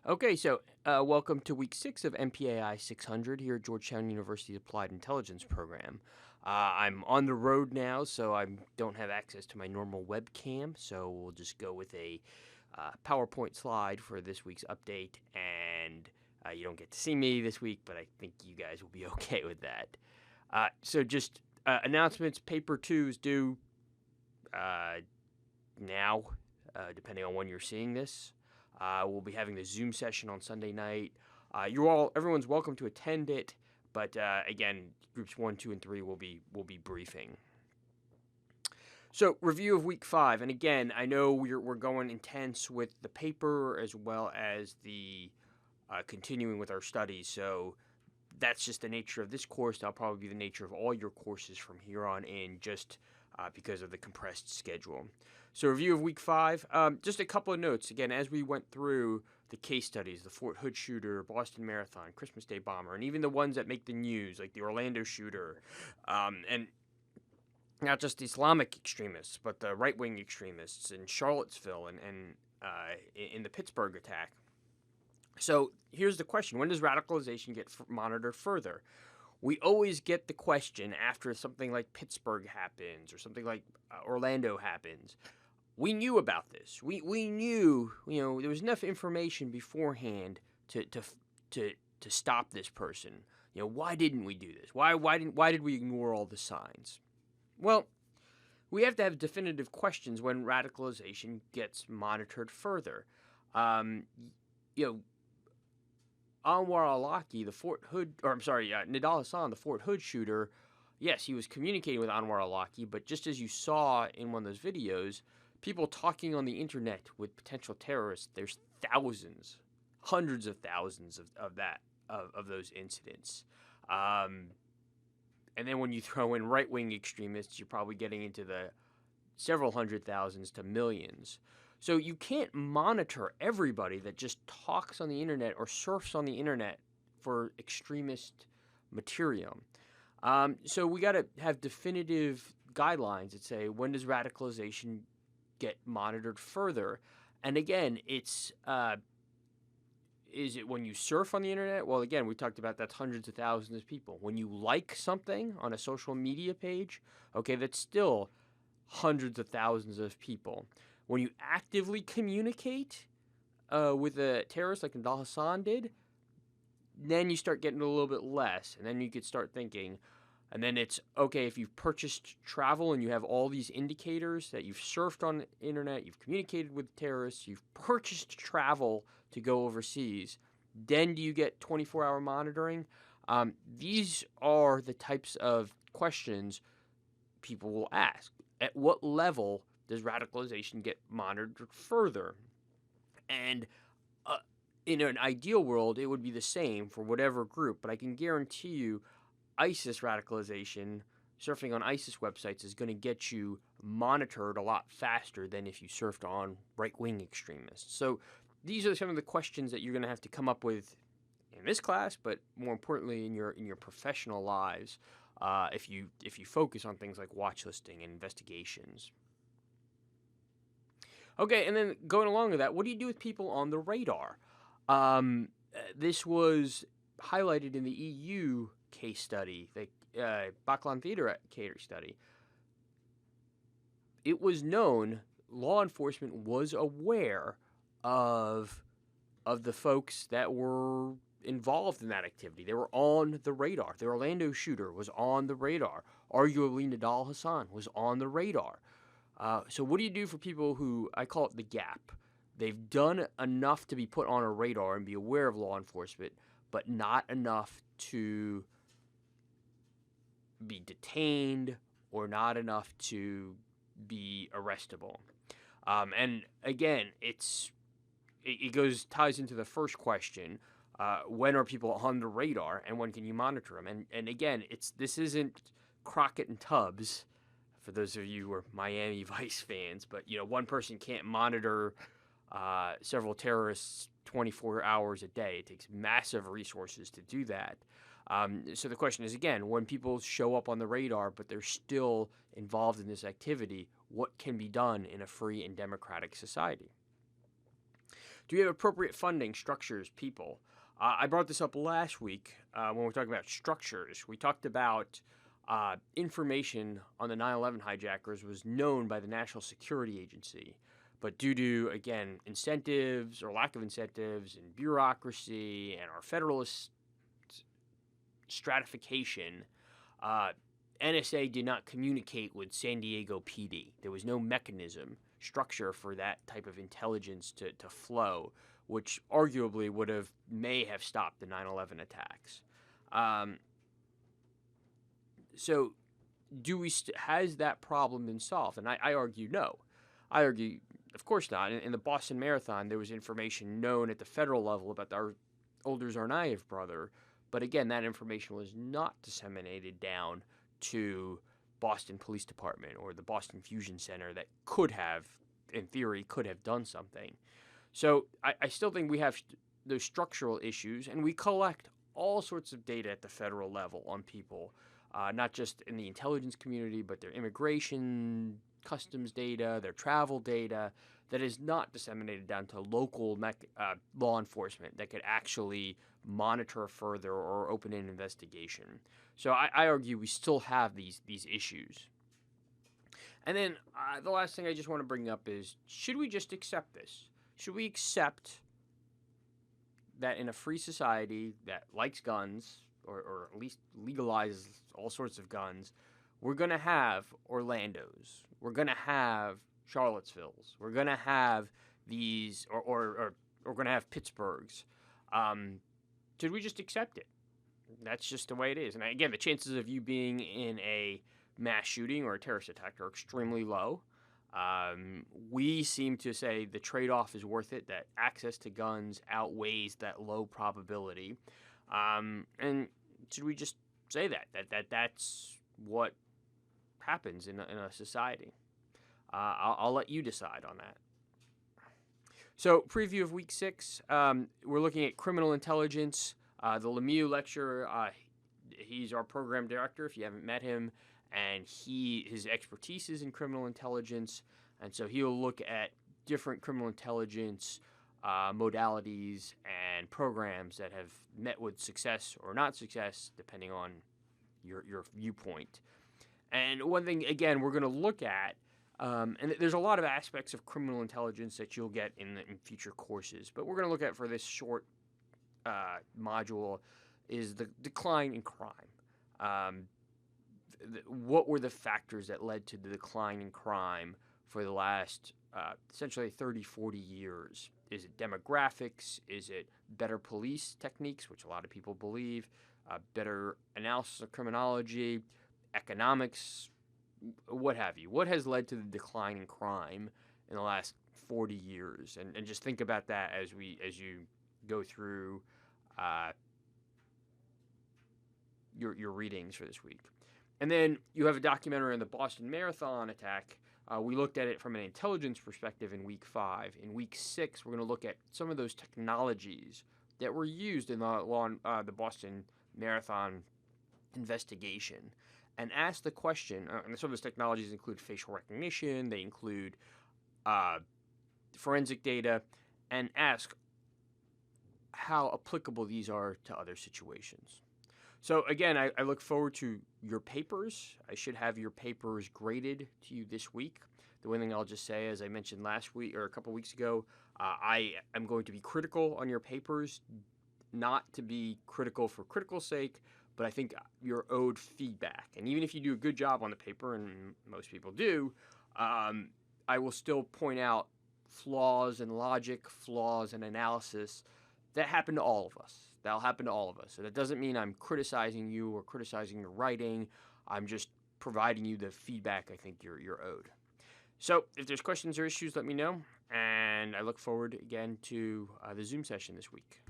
Okay, so welcome to week 6 of MPAI 600 here at Georgetown University's Applied Intelligence Program. I'm on the road now, so I don't have access to my normal webcam, so we'll just go with a PowerPoint slide for this week's update, and you don't get to see me this week, but I think you guys will be okay with that. So just announcements, paper 2 is due now, depending on when you're seeing this. We'll be having the Zoom session on Sunday night. Everyone's welcome to attend it, but again, groups 1, 2, and 3 will be briefing. So, review of week 5, and again, I know we're going intense with the paper as well as the continuing with our studies. So that's just the nature of this course. That'll probably be the nature of all your courses from here on in, just because of the compressed schedule. So review of week 5, just a couple of notes. Again, as we went through the case studies, the Fort Hood shooter, Boston Marathon, Christmas Day bomber, and even the ones that make the news, like the Orlando shooter, and not just the Islamic extremists, but the right-wing extremists in Charlottesville and in the Pittsburgh attack. So here's the question: when does radicalization get monitored further? We always get the question after something like Pittsburgh happens or something like Orlando happens. We knew about this. We knew, there was enough information beforehand to stop this person. Why didn't we do this? Why did we ignore all the signs? Well, we have to have definitive questions when radicalization gets monitored further. Anwar al-Awlaki, Nidal Hassan, the Fort Hood shooter, yes, he was communicating with Anwar al-Awlaki, but just as you saw in one of those videos, people talking on the internet with potential terrorists, there's thousands, hundreds of thousands of those incidents. And then when you throw in right-wing extremists, you're probably getting into the several hundred thousands to millions. So you can't monitor everybody that just talks on the internet or surfs on the internet for extremist material. So we got to have definitive guidelines that say, when does radicalization get monitored further? And again, it's is it when you surf on the internet? Well, again, we talked about that's hundreds of thousands of people. When you like something on a social media page, okay, that's still hundreds of thousands of people. When you actively communicate with a terrorist like Nidal Hassan did, then you start getting a little bit less, and then you could start thinking, and then it's, okay, if you've purchased travel and you have all these indicators that you've surfed on the internet, you've communicated with terrorists, you've purchased travel to go overseas, then do you get 24-hour monitoring? These are the types of questions people will ask. At what level does radicalization get monitored further? And in an ideal world, it would be the same for whatever group, but I can guarantee you ISIS radicalization, surfing on ISIS websites, is going to get you monitored a lot faster than if you surfed on right-wing extremists. So these are some of the questions that you're going to have to come up with in this class, but more importantly in your professional lives, if you focus on things like watch listing and investigations. Okay, and then going along with that, what do you do with people on the radar? This was highlighted in the EU case study, the Baklan Theater case study. It was known, law enforcement was aware of the folks that were involved in that activity. They were on the radar. The Orlando shooter was on the radar. Arguably, Nidal Hassan was on the radar. So what do you do for people who, I call it the gap? They've done enough to be put on a radar and be aware of law enforcement, but not enough to be detained or not enough to be arrestable. And again, it ties into the first question: when are people on the radar, and when can you monitor them? And again, this isn't Crockett and Tubbs. For those of you who are Miami Vice fans, but one person can't monitor several terrorists 24 hours a day. It takes massive resources to do that. So the question is, again, when people show up on the radar, but they're still involved in this activity, what can be done in a free and democratic society? Do we have appropriate funding, structures, people? I brought this up last week when we were talking about structures. We talked about information on the 9/11 hijackers was known by the National Security Agency. But due to, again, incentives or lack of incentives and bureaucracy and our federalist stratification, uh, NSA did not communicate with San Diego PD. There was no mechanism, structure for that type of intelligence to flow, which arguably may have stopped the 9/11 attacks. So, has that problem been solved? And I argue no. I argue, of course not. In the Boston Marathon, there was information known at the federal level about our older Tsarnaev brother, but again, that information was not disseminated down to Boston Police Department or the Boston Fusion Center that could have, in theory, done something. So I still think we have those structural issues, and we collect all sorts of data at the federal level on people, not just in the intelligence community, but their immigration, customs data, their travel data, that is not disseminated down to local law enforcement that could actually monitor further or open an investigation. So I argue we still have these issues. And then the last thing I just want to bring up is, should we just accept this? Should we accept that in a free society that likes guns, or at least legalizes all sorts of guns, we're going to have Orlandos, we're going to have Charlottesvilles, we're going to have these, or we're going to have Pittsburghs. Should we just accept it? That's just the way it is. And again, the chances of you being in a mass shooting or a terrorist attack are extremely low. We seem to say the trade-off is worth it, that access to guns outweighs that low probability. And should we just say that's what happens in a society? I'll let you decide on that. So, preview of week 6, we're looking at criminal intelligence. The Lemieux lecturer, he's our program director, if you haven't met him, and his expertise is in criminal intelligence, and so he'll look at different criminal intelligence modalities and programs that have met with success or not success, depending on your viewpoint. And one thing, again, we're going to look at, and there's a lot of aspects of criminal intelligence that you'll get in future courses, but we're going to look at for this short module is the decline in crime. What were the factors that led to the decline in crime for the last essentially 30, 40 years? Is it demographics? Is it better police techniques, which a lot of people believe, better analysis of criminology, economics, what have you? What has led to the decline in crime in the last 40 years? And just think about that as you go through your readings for this week. And then you have a documentary on the Boston Marathon attack. We looked at it from an intelligence perspective in week 5. In week 6, we're going to look at some of those technologies that were used in the Boston Marathon investigation, and ask the question, and some of those technologies include facial recognition, they include forensic data, and ask how applicable these are to other situations. So again, I look forward to your papers. I should have your papers graded to you this week. The one thing I'll just say, as I mentioned last week or a couple weeks ago, I am going to be critical on your papers, not to be critical for critical sake, but I think you're owed feedback. And even if you do a good job on the paper, and most people do, I will still point out flaws in logic, flaws in analysis that happen to all of us. That'll happen to all of us. So that doesn't mean I'm criticizing you or criticizing your writing. I'm just providing you the feedback I think you're owed. So if there's questions or issues, let me know. And I look forward again to the Zoom session this week.